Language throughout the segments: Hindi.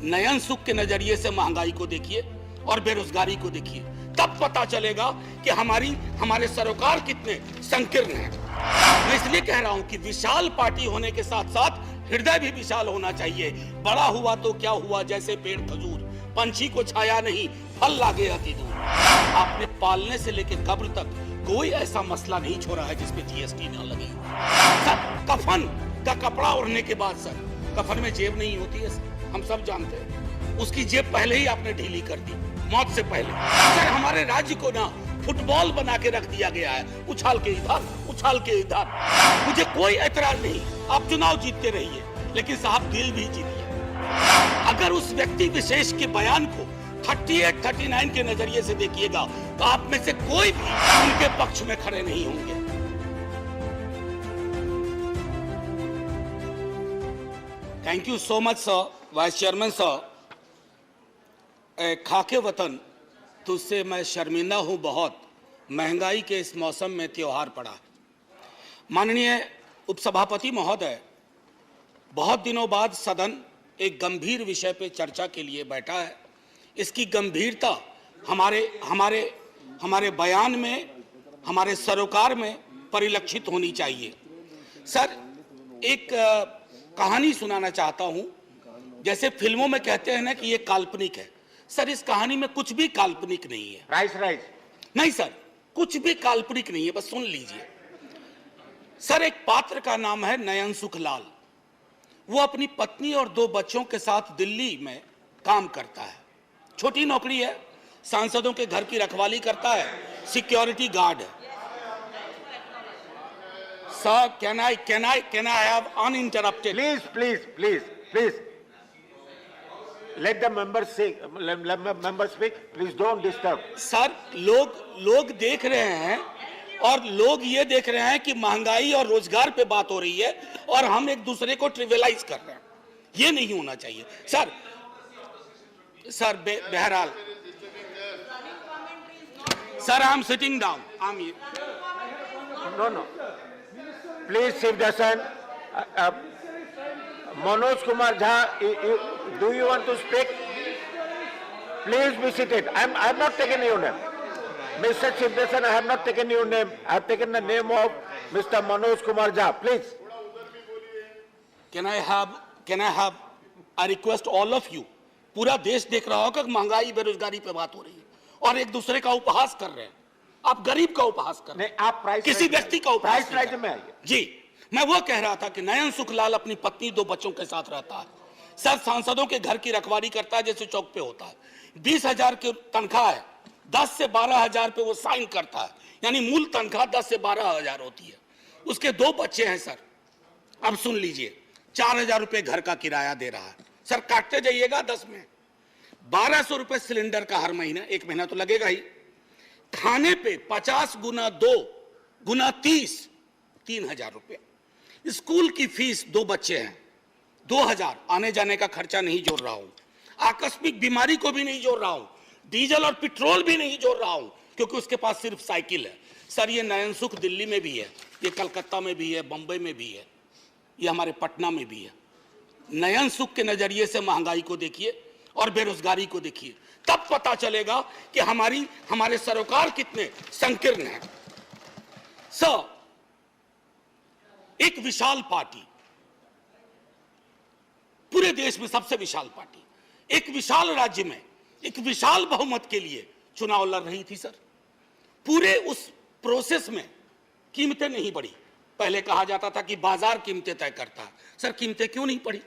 नयन सुख के नजरिए से महंगाई को देखिए और बेरोजगारी को देखिए, तब पता चलेगा कि हमारे सरोकार कितने संकीर्ण हैं। मैं इसलिए कह रहा हूं कि विशाल पार्टी होने के साथ साथ हृदय भी विशाल होना चाहिए। बड़ा हुआ तो क्या हुआ, जैसे पेड़ खजूर, पंछी को छाया नहीं, फल लागे अति दूर। आपने पालने से लेकर कब्र तक कोई ऐसा मसला नहीं छोड़ा है जिसपे जीएसटी ना लगी। सर, कफन का कपड़ा ओढ़ने के बाद सर, कफन में जेब नहीं होती है सर, हम सब जानते हैं। उसकी जेब पहले ही आपने ढीली कर दी, मौत से पहले। सर, हमारे राज्य को ना फुटबॉल बना के रख दिया गया है, उछाल के इधर उछाल के इधर। मुझे कोई एतराज नहीं, आप चुनाव जीतते रहिए, लेकिन साहब दिल भी जीतिए। अगर उस व्यक्ति विशेष के बयान को 38, 39 के नजरिए से देखिएगा तो आप में से कोई भी उनके पक्ष में खड़े नहीं होंगे। Thank you so much sir, vice chairman sir. खाके वतन तुझसे मैं शर्मिंदा हूं बहुत, महंगाई के इस मौसम में त्योहार पड़ा। माननीय उपसभापति महोदय, बहुत दिनों बाद सदन एक गंभीर विषय पे चर्चा के लिए बैठा है। इसकी गंभीरता हमारे बयान में, हमारे सरोकार में परिलक्षित होनी चाहिए। सर, एक कहानी सुनाना चाहता हूं। जैसे फिल्मों में कहते हैं ना कि ये काल्पनिक है, सर इस कहानी में कुछ भी काल्पनिक नहीं है। राइस नहीं सर, कुछ भी काल्पनिक नहीं है, बस सुन लीजिए। सर, एक पात्र का नाम है नयन सुख लाल। वो अपनी पत्नी और 2 बच्चों के साथ दिल्ली में काम करता है। छोटी नौकरी है, सांसदों के घर की रखवाली करता है, सिक्योरिटी गार्ड है। Sir, can I have uninterrupted? Please. Let the members speak. Please don't disturb. Sir, लोग देख रहे हैं और लोग ये देख रहे हैं कि महंगाई और रोजगार पे बात हो रही है और हम एक दूसरे को ट्रिवियलाइज कर रहे हैं। ये नहीं होना चाहिए सर। बहरहाल sir, I am sitting down. No. Please, Shivdasan. Manoj Kumar Jha, do you want to speak? Please be seated. I have not taken your name. Mr. Shivdasan, I have not taken your name. I have taken the name of Mr. Manoj Kumar Jha. Please. Can I have I request all of you? पूरा देश देख रहा होगा कि महंगाई बेरोजगारी पे बात हो रही है और एक दूसरे का उपहास कर रहे हैं। आप गरीब का उपहास कर रहे हैं, आप प्राइस किसी व्यक्ति का उपहास प्राइस राइट में आइए। जी, मैं वो कह रहा था कि नयन सुखलाल अपनी पत्नी 2 बच्चों के साथ रहता है। सर, सांसदों के घर की रखवाली करता है जैसे चौक पे होता है। 20,000 की तनख्वाह है, 10 से 12,000 पे वो साइन करता है, यानी मूल तनख्वाह 10 से 12,000 होती है। उसके 2 बच्चे हैं सर। अब सुन लीजिए, 4,000 रुपए घर का किराया दे रहा है। सर, काटते जाइएगा 10 में 1,200 रुपए सिलेंडर का हर महीना, 1 महीना तो लगेगा ही। खाने पे 50 गुना 2 गुना 30, 3,000 रुपए। स्कूल की फीस, 2 बच्चे हैं, 2,000। आने जाने का खर्चा नहीं जोड़ रहा हूं, आकस्मिक बीमारी को भी नहीं जोड़ रहा हूं, डीजल और पेट्रोल भी नहीं जोड़ रहा हूं, क्योंकि उसके पास सिर्फ साइकिल है। सर, ये नयन सुख दिल्ली में भी है, ये कलकत्ता में भी है, बंबई में भी है, ये हमारे पटना में भी है। नयन सुख के नजरिए से महंगाई को देखिए और बेरोजगारी को देखिए, तब पता चलेगा कि हमारे सरोकार कितने संकीर्ण हैं। सर, एक विशाल पार्टी, पूरे देश में सबसे विशाल पार्टी, एक विशाल राज्य में एक विशाल बहुमत के लिए चुनाव लड़ रही थी। सर, पूरे उस प्रोसेस में कीमतें नहीं बढ़ी। पहले कहा जाता था कि बाजार कीमतें तय करता है। सर, कीमतें क्यों नहीं बढ़ी?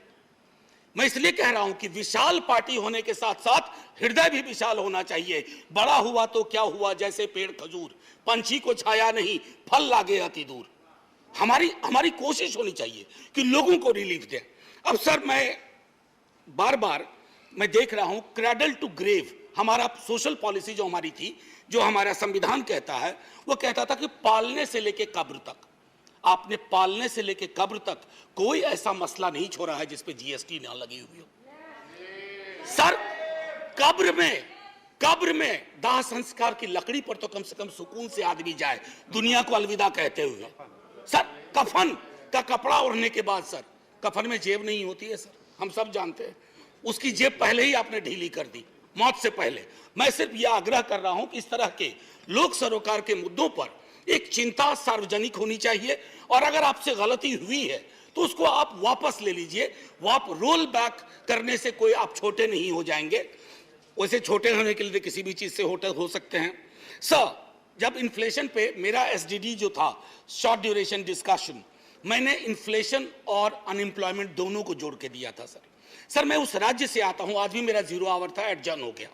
मैं इसलिए कह रहा हूं कि विशाल पार्टी होने के साथ साथ हृदय भी विशाल होना चाहिए। बड़ा हुआ तो क्या हुआ, जैसे पेड़ खजूर, पंछी को छाया नहीं, फल लागे अति दूर। हमारी कोशिश होनी चाहिए कि लोगों को रिलीफ दें। अब सर, मैं बार मैं देख रहा हूं क्रैडल टू ग्रेव, हमारा सोशल पॉलिसी जो हमारी थी, जो हमारा संविधान कहता है, वो कहता था कि पालने से लेके कब्र तक। आपने पालने से लेके कब्र तक कोई ऐसा मसला नहीं छोड़ा है जिसपे जीएसटी ना लगी हुई हो। सर, कब्र में दाह संस्कार की लकड़ी पर तो कम से कम सुकून से आदमी जाए, दुनिया को अलविदा कहते हुए। सर, कफन का कपड़ा ओढ़ने के बाद सर, कफन में जेब नहीं होती है सर, हम सब जानते हैं। उसकी जेब पहले ही आपने ढीली कर दी, मौत से पहले। मैं सिर्फ यह आग्रह कर रहा हूं कि इस तरह के लोक सरोकार के मुद्दों पर एक चिंता सार्वजनिक होनी चाहिए, और अगर आपसे गलती हुई है तो उसको आप वापस ले लीजिए। वो आप रोल बैक करने से कोई आप छोटे नहीं हो जाएंगे। वैसे छोटे होने के लिए किसी भी चीज से हो सकते हैं। सर, जब इन्फ्लेशन पे मेरा एसडीडी जो था, शॉर्ट ड्यूरेशन डिस्कशन, मैंने इन्फ्लेशन और अनएम्प्लॉयमेंट दोनों को जोड़ के दिया था। सर मैं उस राज्य से आता हूं, आज भी मेरा 0 आवर था, एडजर्न हो गया।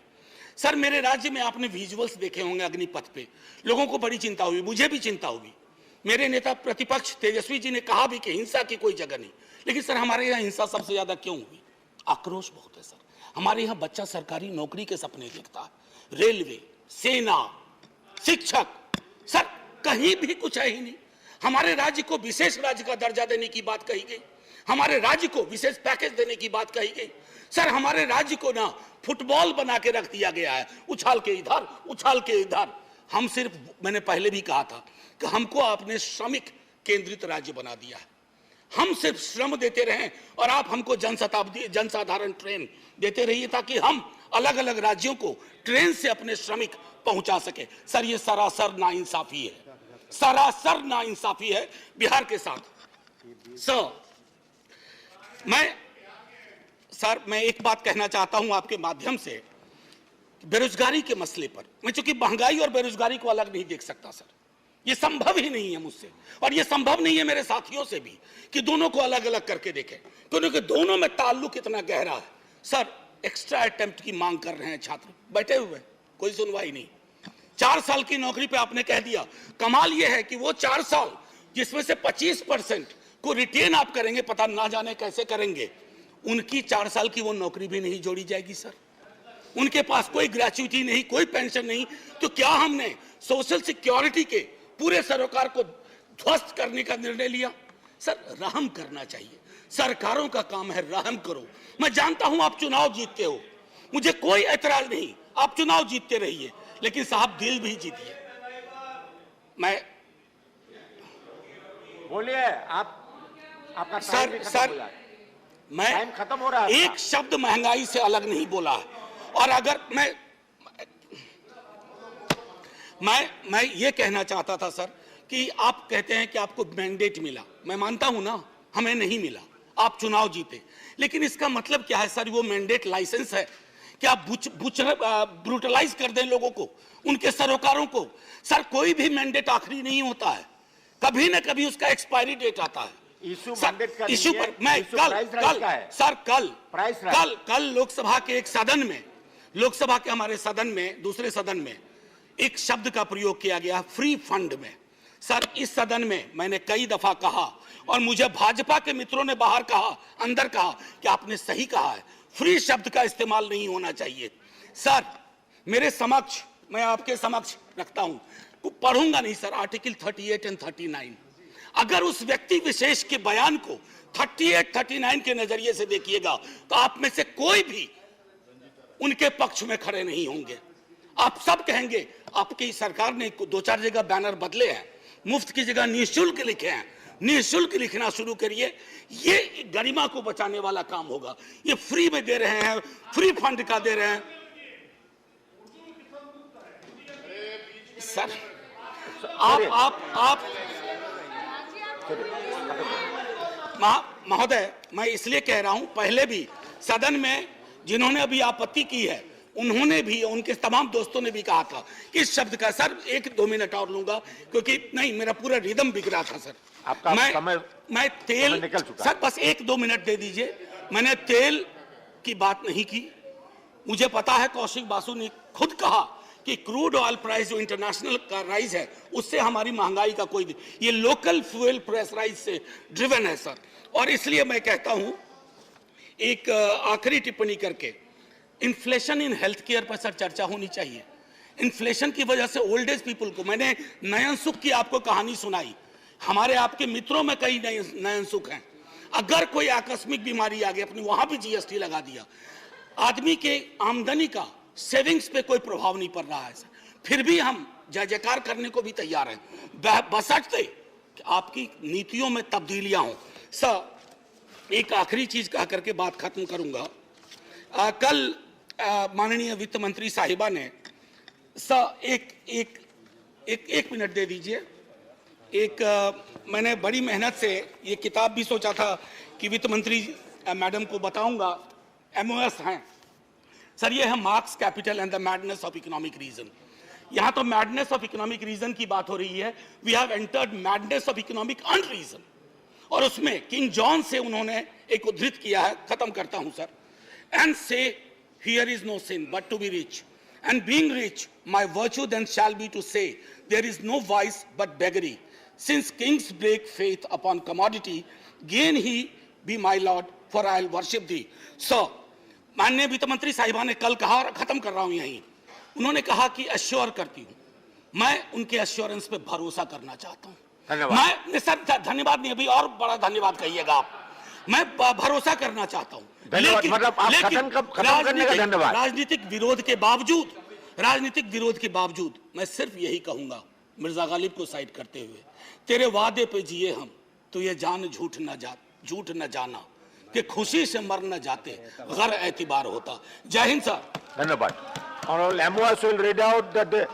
सर मेरे राज्य में आपने विजुअल्स देखे होंगे अग्निपथ पे, लोगों को बड़ी चिंता हुई, मुझे भी चिंता हुई। मेरे नेता प्रतिपक्ष तेजस्वी जी ने कहा भी कि हिंसा की कोई जगह नहीं, लेकिन सर हमारे यहाँ हिंसा सबसे ज्यादा क्यों हुई? आक्रोश बहुत है सर। हमारे यहाँ बच्चा सरकारी नौकरी के सपने देखता है, रेलवे, सेना, शिक्षक, सर कहीं भी कुछ है ही नहीं। हमारे राज्य को विशेष राज्य का दर्जा देने की बात कही गई, हमारे राज्य को विशेष पैकेज देने की बात कही गई। सर हमारे राज्य को ना फुटबॉल बना के रख दिया गया है, उछाल के इधर उछाल के इधर। हम सिर्फ, मैंने पहले भी कहा था कि हमको आपने श्रमिक केंद्रित राज्य बना दिया है। हम सिर्फ श्रम देते रहें और आप हमको जनशताब्दी जनसाधारण ट्रेन देते रहिए, ताकि हम अलग अलग राज्यों को ट्रेन से अपने श्रमिक पहुंचा सके। सर ये सरासर नाइंसाफी है, सरासर नाइंसाफी है बिहार के साथ। सर मैं एक बात कहना चाहता हूं आपके माध्यम से, बेरोजगारी के मसले पर। मैं चूंकि महंगाई और बेरोजगारी को अलग नहीं देख सकता सर, ये संभव ही नहीं है मुझसे, और ये संभव नहीं है मेरे साथियों से भी कि दोनों को अलग अलग करके देखें, क्योंकि दोनों में ताल्लुक इतना गहरा है। सर एक्स्ट्रा अटेम्प्ट की मांग कर रहे हैं छात्र, बैठे हुए, कोई सुनवाई नहीं। 4 साल की नौकरी पे आपने कह दिया। कमाल यह है कि वो 4 साल जिसमें से 25% को रिटेन आप करेंगे, पता ना जाने कैसे करेंगे, उनकी 4 साल की वो नौकरी भी नहीं जोड़ी जाएगी सर। उनके पास कोई ग्रेच्युटी नहीं, कोई पेंशन नहीं। तो क्या हमने सोशल सिक्योरिटी के पूरे सरोकार को ध्वस्त करने का निर्णय लिया? सर रहम करना चाहिए, सरकारों का काम है, रहम करो। मैं जानता हूं आप चुनाव जीतते हो, मुझे कोई ऐतराज नहीं, आप चुनाव जीतते रहिए, लेकिन साहब दिल भी जीतिए। मैं बोलिए, आपका सर मैं टाइम खत्म हो रहा है। एक शब्द महंगाई से अलग नहीं बोला है। और अगर मैं ये कहना चाहता था सर कि आप कहते हैं कि आपको मैंडेट मिला, मैं मानता हूं ना, हमें नहीं मिला, आप चुनाव जीते, लेकिन इसका मतलब क्या है सर? वो मैंडेट लाइसेंस है कि आप ब्रूटलाइज कर दें लोगों को, उनके सरोकारों को? सर कोई भी मैंडेट आखिरी नहीं होता है, कभी ना कभी उसका एक्सपायरी डेट आता है। इशू मैंडेट का इशू पर मैं कल लोकसभा के एक सदन में, लोकसभा के हमारे सदन में, दूसरे सदन में एक शब्द का प्रयोग किया गया, फ्री फंड में। सर इस सदन में मैंने कई दफा कहा, और मुझे भाजपा के मित्रों ने बाहर कहा, अंदर कहा कि आपने सही कहा है, फ्री शब्द का इस्तेमाल नहीं होना चाहिए। सर मेरे समक्ष, मैं आपके समक्ष रखता हूं, पढ़ूंगा नहीं सर, आर्टिकल 38 और 39। अगर उस व्यक्ति विशेष के बयान को 38, 39 के नजरिए से देखिएगा तो आप में से कोई भी उनके पक्ष में खड़े नहीं होंगे। आप सब कहेंगे आपकी सरकार ने 2-4 जगह बैनर बदले हैं, मुफ्त की जगह निःशुल्क लिखे हैं, निःशुल्क लिखना शुरू करिए, ये गरिमा को बचाने वाला काम होगा। ये फ्री में दे रहे हैं, फ्री फंड का दे रहे हैं सर। आप महोदय, मैं इसलिए कह रहा हूं, पहले भी सदन में जिन्होंने अभी आपत्ति की है, उन्होंने भी, उनके तमाम दोस्तों ने भी कहा था कि इस शब्द का, सर 1-2 मिनट और लूंगा, क्योंकि नहीं मेरा पूरा रिदम बिगड़ा था सर। आपका मैं तेल निकल चुका। सर बस 1-2 मिनट दे दीजिए। मैंने तेल की बात नहीं की। मुझे पता है कौशिक बासु ने खुद कहा कि क्रूड ऑयल प्राइस जो इंटरनेशनल का राइज है, उससे हमारी महंगाई का कोई, ये लोकल फ्यूल प्राइस राइज से ड्रिवन है सर। और इसलिए मैं कहता हूं, एक आखिरी टिप्पणी करके, इन्फ्लेशन इन हेल्थ केयर पर सर चर्चा होनी चाहिए। इन्फ्लेशन की वजह से ओल्ड एज पीपल को, मैंने नयन सुख की आपको कहानी सुनाई, हमारे आपके मित्रों में कई नयन सुख हैं। अगर कोई आकस्मिक बीमारी आ गई, अपनी वहां भी जीएसटी लगा दिया, आदमी के आमदनी का, सेविंग्स पे कोई प्रभाव नहीं पड़ रहा है सर, फिर भी हम जय जयकार करने को भी तैयार हैं, बशर्ते कि आपकी नीतियों में तब्दीलियां हों। सर एक आखिरी चीज कह करके बात खत्म करूंगा कल माननीय वित्त मंत्री साहिबा ने एक मिनट दे दीजिए। मैंने बड़ी मेहनत से ये किताब भी सोचा था कि वित्त मंत्री मैडम को बताऊंगा, MOS हैं सर, ये है Marx Capital and the madness of economic reason. यहां तो मैडनेस ऑफ इकोनॉमिक रीजन की बात हो रही है, we have entered madness of economic unreason, और उसमें किंग जॉन से उन्होंने एक उद्धृत किया है, खत्म करता हूं sir, and so here is no sin but to be rich, and being rich my virtue then shall be to say there is no vice but beggary, since kings break faith upon commodity, gain he be my lord for I'll worship thee। So माननीय वित्त मंत्री साहिबा ने कल कहा, और खत्म कर रहा हूं यहीं, उन्होंने कहा कि अश्योर करती हूं, मैं उनके अश्योरेंस पे भरोसा करना चाहता हूं। मैं सर धन्यवाद नहीं, अभी और बड़ा धन्यवाद कहिएगा आप, मैं भरोसा करना चाहता हूं, लेकिन राजनीतिक विरोध के बावजूद मैं सिर्फ यही कहूंगा, मिर्जा गालिब को साइड करते हुए, तेरे वादे पे जिए हम तो ये जान झूठ न जाना कि खुशी से मर न जाते गैर एतबार होता। जय हिंद सर। धन्यवाद। Honorable MOS will read out the